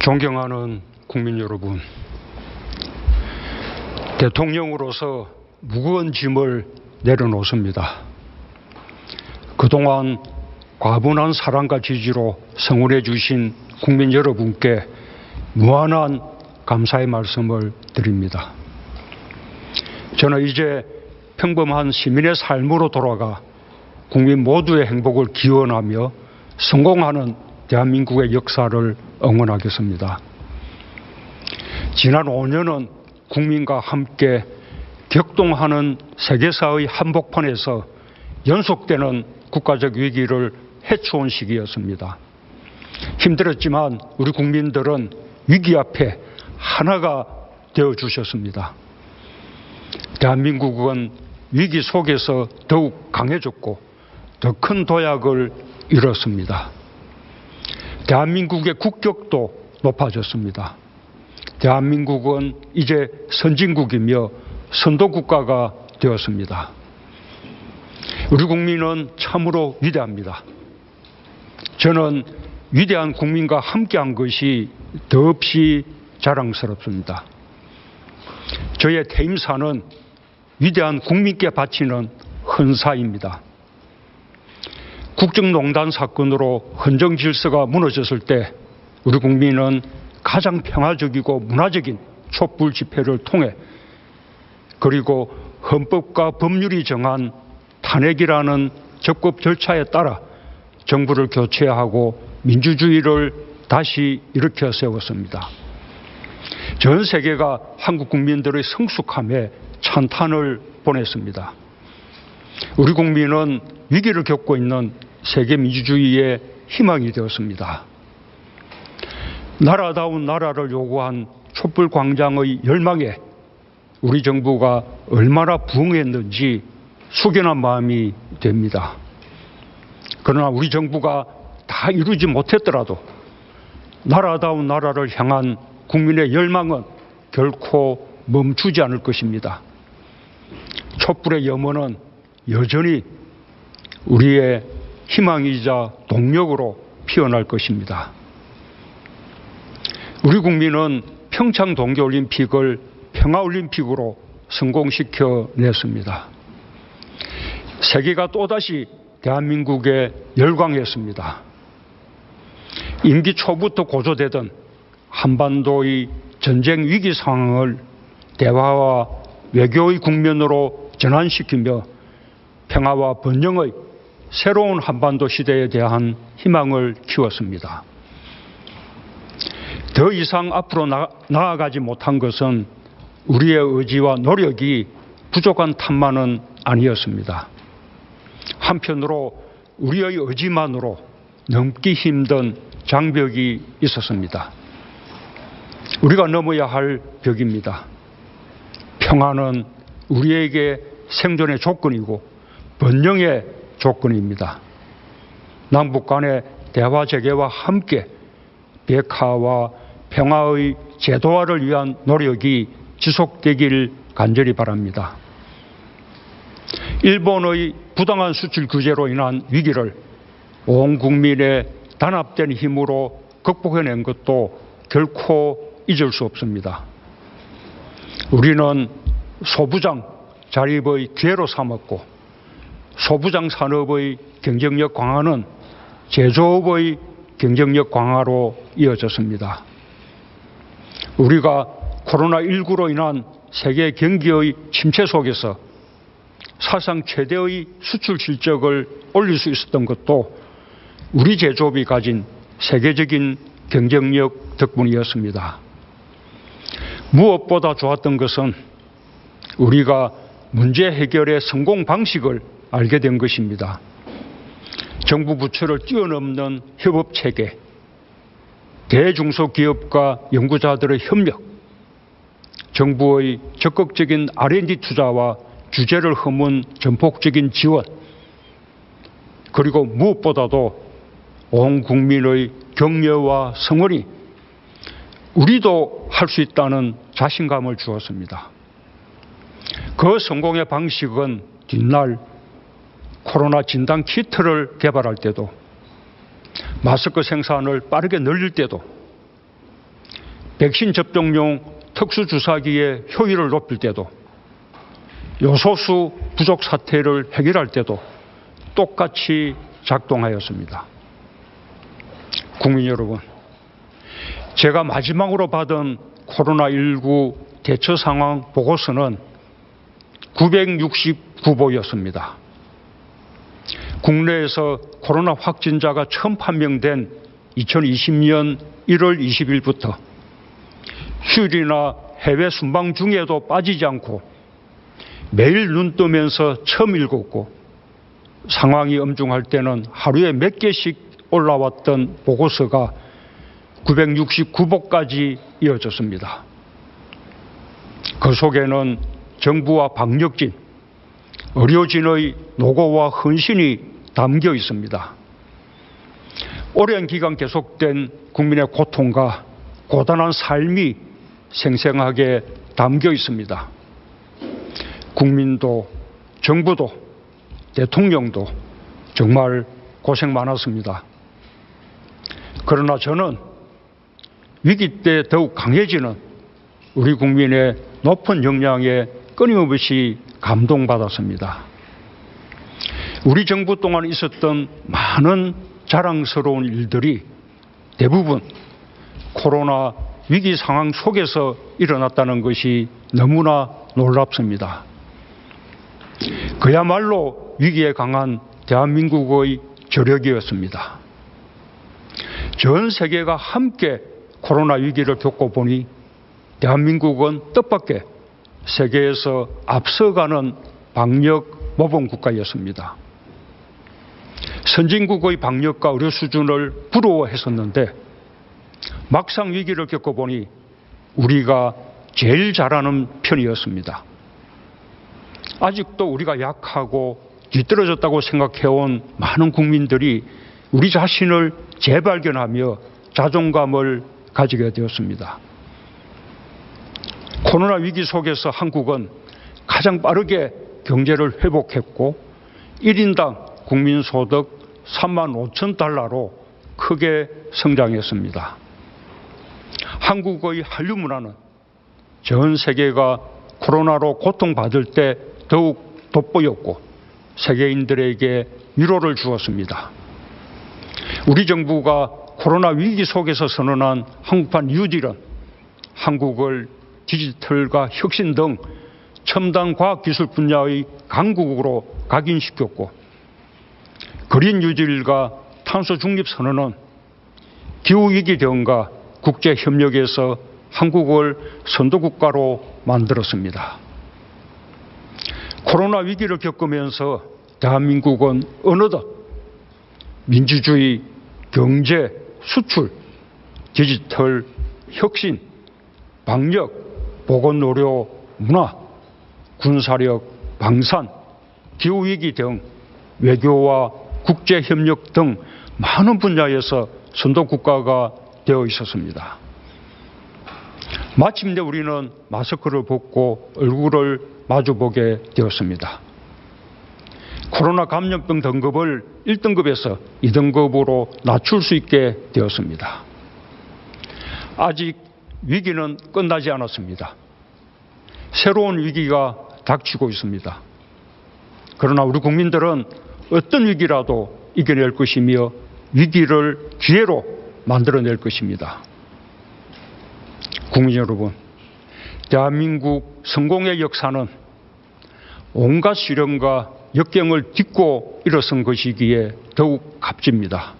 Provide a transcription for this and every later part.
존경하는 국민 여러분, 대통령으로서 무거운 짐을 내려놓습니다. 그동안 과분한 사랑과 지지로 성원해 주신 국민 여러분께 무한한 감사의 말씀을 드립니다. 저는 이제 평범한 시민의 삶으로 돌아가 국민 모두의 행복을 기원하며 성공하는 대한민국의 역사를 응원하겠습니다. 지난 5년은 국민과 함께 격동하는 세계사의 한복판에서 연속되는 국가적 위기를 헤쳐온 시기였습니다. 힘들었지만 우리 국민들은 위기 앞에 하나가 되어주셨습니다. 대한민국은 위기 속에서 더욱 강해졌고 더 큰 도약을 이뤘습니다. 대한민국의 국격도 높아졌습니다. 대한민국은 이제 선진국이며 선도국가가 되었습니다. 우리 국민은 참으로 위대합니다. 저는 위대한 국민과 함께한 것이 더없이 자랑스럽습니다. 저의 퇴임사는 위대한 국민께 바치는 헌사입니다. 국정농단 사건으로 헌정 질서가 무너졌을 때 우리 국민은 가장 평화적이고 문화적인 촛불 집회를 통해 그리고 헌법과 법률이 정한 탄핵이라는 적법 절차에 따라 정부를 교체하고 민주주의를 다시 일으켜 세웠습니다. 전 세계가 한국 국민들의 성숙함에 찬탄을 보냈습니다. 우리 국민은 위기를 겪고 있는 세계 민주주의의 희망이 되었습니다. 나라다운 나라를 요구한 촛불 광장의 열망에 우리 정부가 얼마나 부응했는지 숙연한 마음이 됩니다. 그러나 우리 정부가 다 이루지 못했더라도 나라다운 나라를 향한 국민의 열망은 결코 멈추지 않을 것입니다. 촛불의 염원은 여전히 우리의 희망이자 동력으로 피어날 것입니다. 우리 국민은 평창 동계올림픽을 평화올림픽으로 성공시켜냈습니다. 세계가 또다시 대한민국에 열광했습니다. 임기 초부터 고조되던 한반도의 전쟁 위기 상황을 대화와 외교의 국면으로 전환시키며 평화와 번영의 새로운 한반도 시대에 대한 희망을 키웠습니다. 더 이상 앞으로 나아가지 못한 것은 우리의 의지와 노력이 부족한 탓만은 아니었습니다. 한편으로 우리의 의지만으로 넘기 힘든 장벽이 있었습니다. 우리가 넘어야 할 벽입니다. 평화는 우리에게 생존의 조건이고 번영의 조건입니다. 남북 간의 대화 재개와 함께 백화와 평화의 제도화를 위한 노력이 지속되길 간절히 바랍니다. 일본의 부당한 수출 규제로 인한 위기를 온 국민의 단합된 힘으로 극복해낸 것도 결코 잊을 수 없습니다. 우리는 소부장 자립의 기회로 삼았고 소부장 산업의 경쟁력 강화는 제조업의 경쟁력 강화로 이어졌습니다. 우리가 코로나19로 인한 세계 경기의 침체 속에서 사상 최대의 수출 실적을 올릴 수 있었던 것도 우리 제조업이 가진 세계적인 경쟁력 덕분이었습니다. 무엇보다 좋았던 것은 우리가 문제 해결의 성공 방식을 알게 된 것입니다. 정부 부처를 뛰어넘는 협업체계, 대중소기업과 연구자들의 협력, 정부의 적극적인 R&D 투자와 규제를 허문 전폭적인 지원, 그리고 무엇보다도 온 국민의 격려와 성원이 우리도 할 수 있다는 자신감을 주었습니다. 그 성공의 방식은 뒷날 코로나 진단 키트를 개발할 때도 마스크 생산을 빠르게 늘릴 때도 백신 접종용 특수주사기의 효율을 높일 때도, 요소수 부족 사태를 해결할 때도 똑같이 작동하였습니다. 국민 여러분, 제가 마지막으로 받은 코로나19 대처 상황 보고서는 969보였습니다. 국내에서 코로나 확진자가 처음 판명된 2020년 1월 20일부터 휴일이나 해외 순방 중에도 빠지지 않고 매일 눈 뜨면서 처음 읽었고, 상황이 엄중할 때는 하루에 몇 개씩 올라왔던 보고서가 969보까지 이어졌습니다. 그 속에는 정부와 방역진, 의료진의 노고와 헌신이 담겨 있습니다. 오랜 기간 계속된 국민의 고통과 고단한 삶이 생생하게 담겨 있습니다. 국민도, 정부도, 대통령도 정말 고생 많았습니다. 그러나 저는 위기 때 더욱 강해지는 우리 국민의 높은 역량에 끊임없이 감동받았습니다. 우리 정부 동안 있었던 많은 자랑스러운 일들이 대부분 코로나 위기 상황 속에서 일어났다는 것이 너무나 놀랍습니다. 그야말로 위기에 강한 대한민국의 저력이었습니다. 전 세계가 함께 코로나 위기를 겪어보니 대한민국은 뜻밖의 세계에서 앞서가는 방역 모범 국가였습니다. 선진국의 방역과 의료 수준을 부러워했었는데 막상 위기를 겪어보니 우리가 제일 잘하는 편이었습니다. 아직도 우리가 약하고 뒤떨어졌다고 생각해온 많은 국민들이 우리 자신을 재발견하며 자존감을 가지게 되었습니다. 코로나 위기 속에서 한국은 가장 빠르게 경제를 회복했고 1인당 국민소득 35,000달러로 크게 성장했습니다. 한국의 한류 문화는 전 세계가 코로나로 고통받을 때 더욱 돋보였고 세계인들에게 위로를 주었습니다. 우리 정부가 코로나 위기 속에서 선언한 한국판 뉴딜은 한국을 디지털과 혁신 등 첨단 과학기술 분야의 강국으로 각인시켰고, 그린 뉴딜과 탄소 중립 선언은 기후위기 대응과 국제협력에서 한국을 선도국가로 만들었습니다. 코로나 위기를 겪으면서 대한민국은 어느덧 민주주의, 경제, 수출, 디지털, 혁신, 방역, 보건의료, 문화, 군사력, 방산, 기후위기 등 외교와 국제협력 등 많은 분야에서 선도국가가 되어 있었습니다. 마침내 우리는 마스크를 벗고 얼굴을 마주보게 되었습니다. 코로나 감염병 등급을 1등급에서 2등급으로 낮출 수 있게 되었습니다. 아직 위기는 끝나지 않았습니다. 새로운 위기가 닥치고 있습니다. 그러나 우리 국민들은 어떤 위기라도 이겨낼 것이며 위기를 기회로 만들어낼 것입니다. 국민 여러분, 대한민국 성공의 역사는 온갖 시련과 역경을 딛고 일어선 것이기에 더욱 값집니다.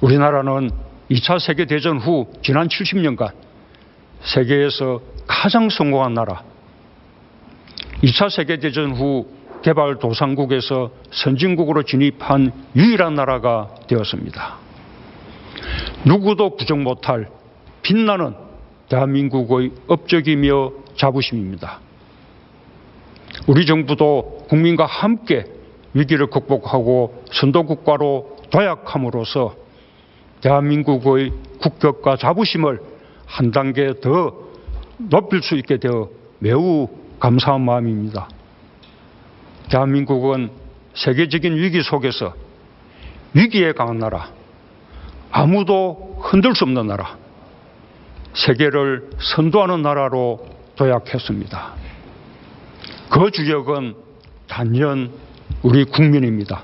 우리나라는 2차 세계대전 후 지난 70년간 세계에서 가장 성공한 나라, 2차 세계대전 후 개발도상국에서 선진국으로 진입한 유일한 나라가 되었습니다. 누구도 부정 못할 빛나는 대한민국의 업적이며 자부심입니다. 우리 정부도 국민과 함께 위기를 극복하고 선도국가로 도약함으로써 대한민국의 국격과 자부심을 한 단계 더 높일 수 있게 되어 매우 감사한 마음입니다. 대한민국은 세계적인 위기 속에서 위기에 강한 나라, 아무도 흔들 수 없는 나라, 세계를 선도하는 나라로 도약했습니다. 그 주역은 단연 우리 국민입니다.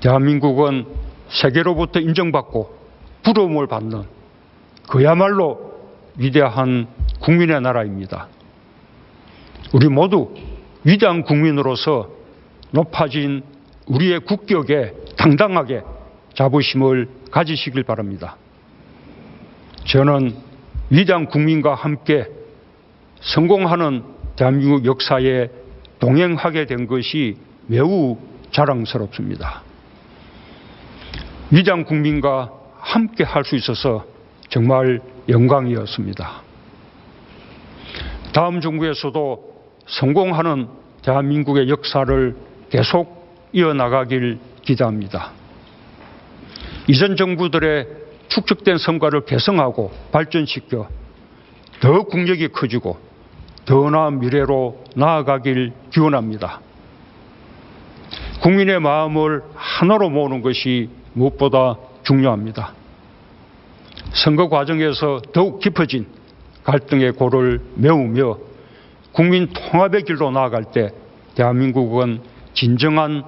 대한민국은 세계로부터 인정받고 부러움을 받는 그야말로 위대한 국민의 나라입니다. 우리 모두 위대한 국민으로서 높아진 우리의 국격에 당당하게 자부심을 가지시길 바랍니다. 저는 위대한 국민과 함께 성공하는 대한민국 역사에 동행하게 된 것이 매우 자랑스럽습니다. 위대한 국민과 함께 할 수 있어서 정말 영광이었습니다. 다음 정부에서도 성공하는 대한민국의 역사를 계속 이어나가길 기대합니다. 이전 정부들의 축적된 성과를 개성하고 발전시켜 더 국력이 커지고 더 나은 미래로 나아가길 기원합니다. 국민의 마음을 하나로 모으는 것이 무엇보다 중요합니다. 선거 과정에서 더욱 깊어진 갈등의 골을 메우며 국민 통합의 길로 나아갈 때 대한민국은 진정한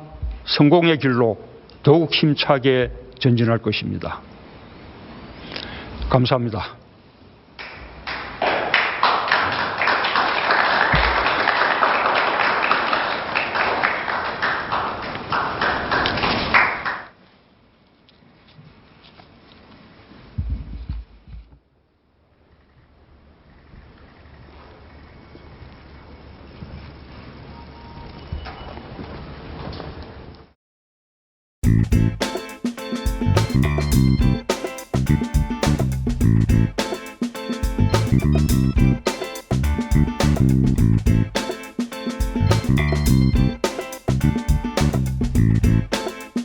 성공의 길로 더욱 힘차게 전진할 것입니다. 감사합니다.